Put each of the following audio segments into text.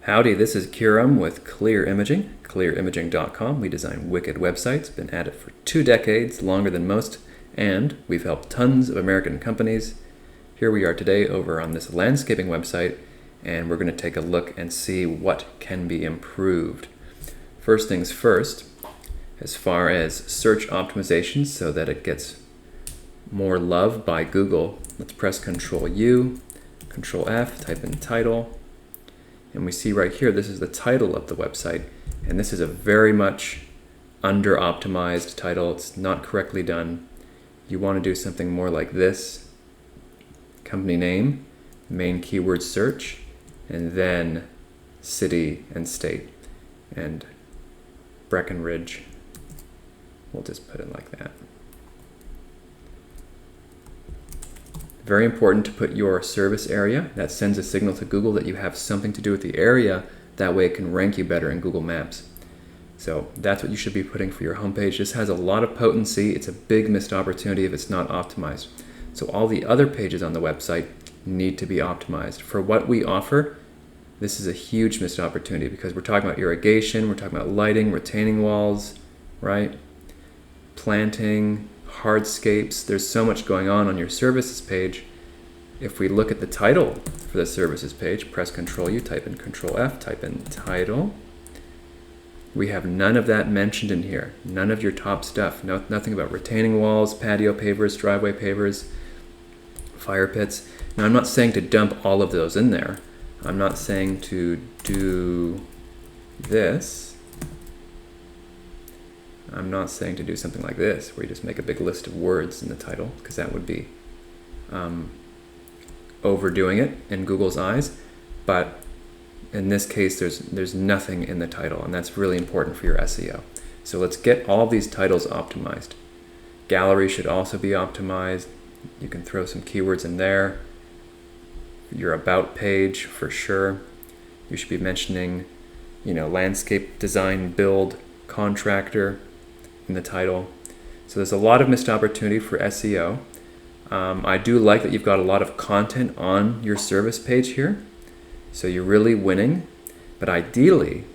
Howdy, this is Kiram with Clear Imaging, clearimaging.com. We design wicked websites, been at it for 2 decades, longer than most, and we've helped tons of American companies. Here we are today over on this landscaping website, and we're going to take a look and see what can be improved. First things first, as far as search optimization so that it gets more love by Google, let's press Control U, Control F, type in title. And we see right here, this is the title of the website. And this is a very much under-optimized title. It's not correctly done. You want to do something more like this. Company name, main keyword search, and then city and state. And Breckenridge, we'll just put it like that. Very important to put your service area. That sends a signal to Google that you have something to do with the area. That way it can rank you better in Google Maps. So that's what you should be putting for your homepage. This has a lot of potency. It's a big missed opportunity if it's not optimized. So all the other pages on the website need to be optimized. For what we offer, this is a huge missed opportunity because we're talking about irrigation, we're talking about lighting, retaining walls, right? Planting, hardscapes. There's so much going on your services page. If we look at the title for the services page, press Control U, type in Control F, type in title. We have none of that mentioned in here. None of your top stuff. Nothing about retaining walls, patio pavers, driveway pavers, fire pits. Now I'm not saying to dump all of those in there. I'm not saying to do this. I'm not saying to do something like this, where you just make a big list of words in the title, because that would be overdoing it in Google's eyes. But in this case, there's nothing in the title, and that's really important for your SEO. So let's get all these titles optimized. Gallery should also be optimized. You can throw some keywords in there. Your about page, for sure. You should be mentioning, landscape design, build, contractor in the title. So there's a lot of missed opportunity for SEO. I do like that you've got a lot of content on your service page here. So you're really winning. But ideally,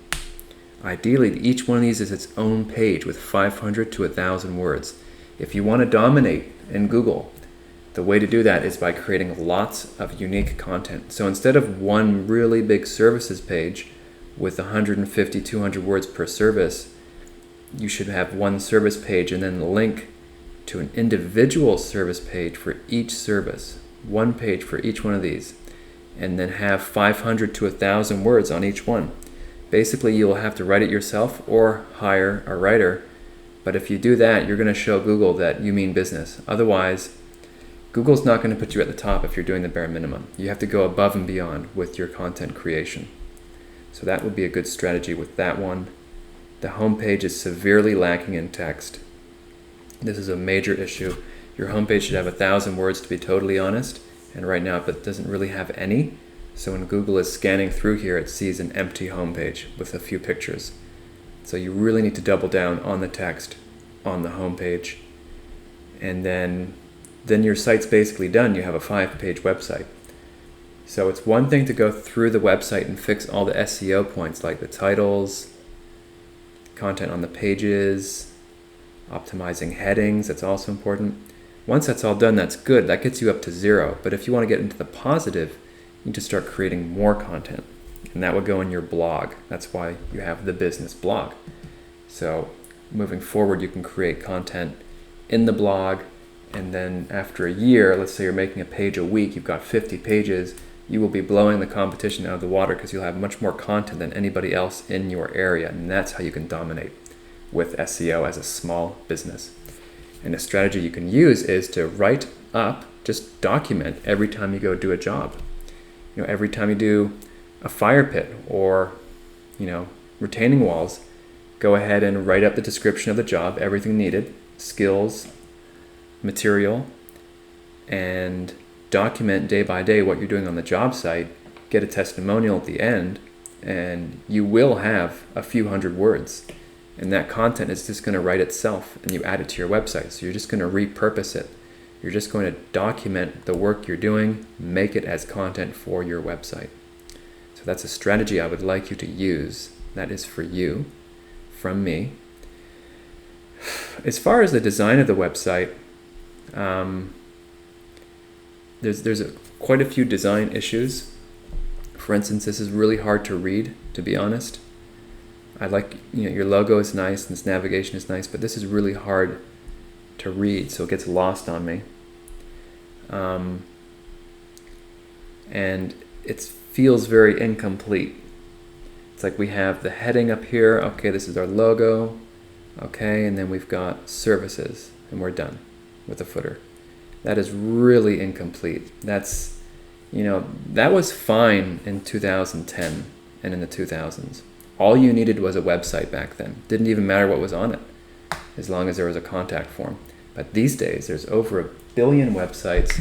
each one of these is its own page with 500 to 1,000 words. If you want to dominate in Google, the way to do that is by creating lots of unique content. So instead of one really big services page with 150, 200 words per service, you should have one service page and then link to an individual service page for each service, one page for each one of these, and then have 500 to 1,000 words on each one. Basically, you'll have to write it yourself or hire a writer, but if you do that, you're going to show Google that you mean business. Otherwise, Google's not going to put you at the top if you're doing the bare minimum. You have to go above and beyond with your content creation. So that would be a good strategy with that one. The homepage is severely lacking in text. This is a major issue. Your homepage should have 1,000 words, to be totally honest, and right now it doesn't really have any. So when Google is scanning through here, it sees an empty homepage with a few pictures. So you really need to double down on the text on the homepage. And then your site's basically done. You have a 5-page website. So it's one thing to go through the website and fix all the SEO points like the titles, content on the pages, optimizing headings. That's also important. Once that's all done, that's good. That gets you up to 0. But if you want to get into the positive, you need to start creating more content. And that would go in your blog. That's why you have the business blog. So moving forward, you can create content in the blog. And then after a year, let's say you're making a page a week, you've got 50 pages, you will be blowing the competition out of the water because you'll have much more content than anybody else in your area. And that's how you can dominate with SEO as a small business. And a strategy you can use is to write up, just document every time you go do a job. Every time you do a fire pit or, retaining walls, go ahead and write up the description of the job, everything needed, skills, material, and document day by day what you're doing on the job site, get a testimonial at the end, and you will have a few hundred words. And that content is just going to write itself, and you add it to your website. So you're just going to repurpose it. You're just going to document the work you're doing, make it as content for your website. So That's a strategy I would like you to use. That is for you, from me. As far as the design of the website, there's quite a few design issues. For instance, this is really hard to read, to be honest. I like, your logo is nice and this navigation is nice, but this is really hard to read, so it gets lost on me. And it feels very incomplete. It's like we have the heading up here. Okay, this is our logo. Okay, and then we've got services, and we're done with the footer. That is really incomplete. That's, that was fine in 2010 and in the 2000s. All you needed was a website back then. Didn't even matter what was on it, as long as there was a contact form. But these days, there's over 1 billion websites,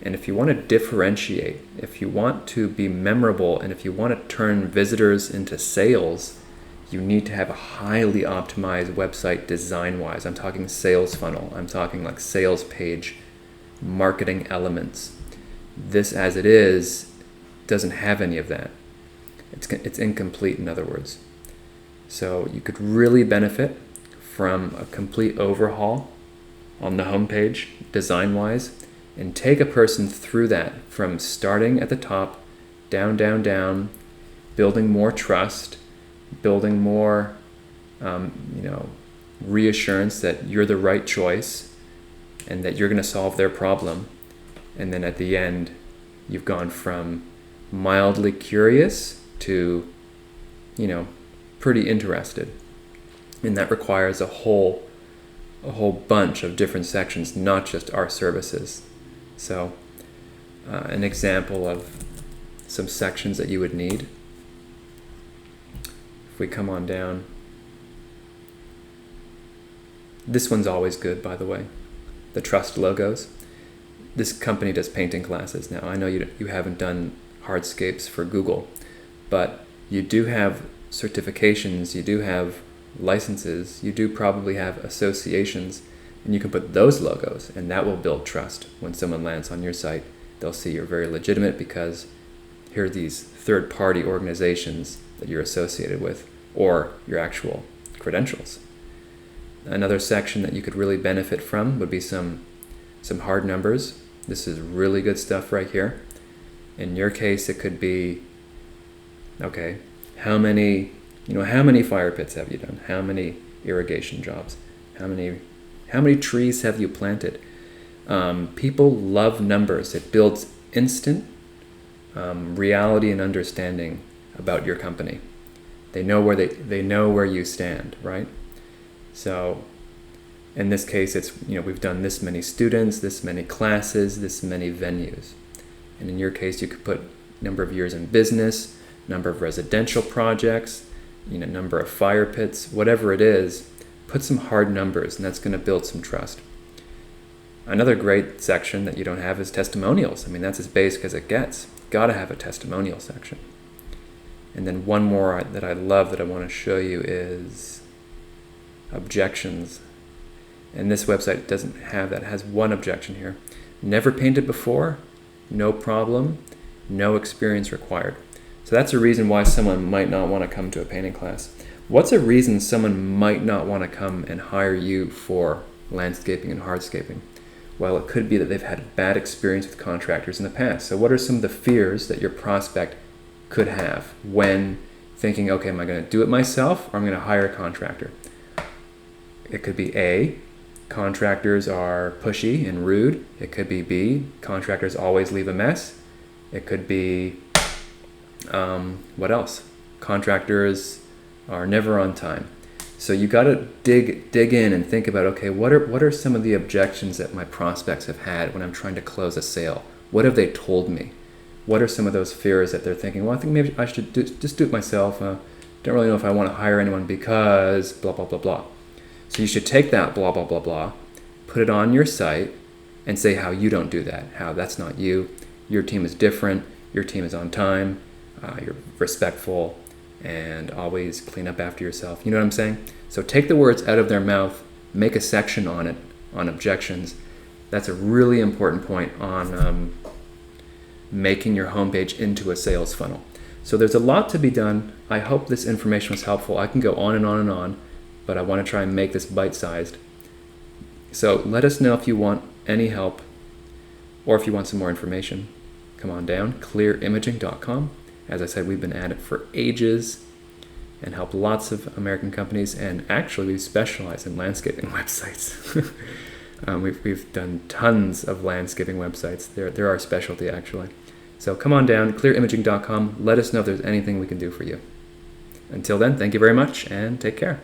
and if you want to differentiate, if you want to be memorable, and if you want to turn visitors into sales, you need to have a highly optimized website design-wise. I'm talking sales funnel. I'm talking like sales page, marketing elements. This, as it is, doesn't have any of that. It's incomplete, in other words. So you could really benefit from a complete overhaul on the homepage, design-wise, and take a person through that from starting at the top, down, building more trust, building more, reassurance that you're the right choice and that you're going to solve their problem. And then at the end, you've gone from mildly curious to, pretty interested. And that requires a whole bunch of different sections, not just our services. So an example of some sections that you would need. If we come on down, this one's always good, by the way, the trust logos. This company does painting classes now. I know you haven't done hardscapes for Google, but you do have certifications, you do have licenses, you do probably have associations, and you can put those logos, and that will build trust. When someone lands on your site, they'll see you're very legitimate because here are these third-party organizations that you're associated with, or your actual credentials. Another section that you could really benefit from would be some hard numbers. This is really good stuff right here. In your case, it could be, okay, how many fire pits have you done? How many irrigation jobs? How many trees have you planted? People love numbers. It builds instant reality and understanding about your company. They know where you stand, right? So in this case, it's, we've done this many students, this many classes, this many venues. And in your case, you could put number of years in business, number of residential projects, number of fire pits, whatever it is, put some hard numbers, and that's going to build some trust. Another great section that you don't have is testimonials. That's as basic as it gets. Got to have a testimonial section. And then one more that I love that I want to show you is objections. And this website doesn't have that. It has one objection here. Never painted before, no problem, no experience required. So that's a reason why someone might not want to come to a painting class. What's a reason someone might not want to come and hire you for landscaping and hardscaping? Well, it could be that they've had a bad experience with contractors in the past. So what are some of the fears that your prospect could have when thinking, okay, am I going to do it myself or I'm going to hire a contractor? It could be A, contractors are pushy and rude. It could be B, contractors always leave a mess. It could be, what else? Contractors are never on time. So you got to dig in and think about, okay, what are some of the objections that my prospects have had when I'm trying to close a sale? What have they told me? What are some of those fears that they're thinking, well, I think maybe I should just do it myself. Don't really know if I want to hire anyone because blah, blah, blah, blah. So you should take that blah, blah, blah, blah, put it on your site and say how you don't do that, how that's not you. Your team is different. Your team is on time. You're respectful and always clean up after yourself. You know what I'm saying? So take the words out of their mouth, make a section on it, on objections. That's a really important point on making your homepage into a sales funnel. So there's a lot to be done. I hope this information was helpful. I can go on and on and on, but I want to try and make this bite-sized. So let us know if you want any help or if you want some more information. Come on down, clearimaging.com. As I said, we've been at it for ages and helped lots of American companies, and actually we specialize in landscaping websites. We've done tons of landscaping websites. They're our specialty, actually. So come on down, clearimaging.com. Let us know if there's anything we can do for you. Until then, thank you very much and take care.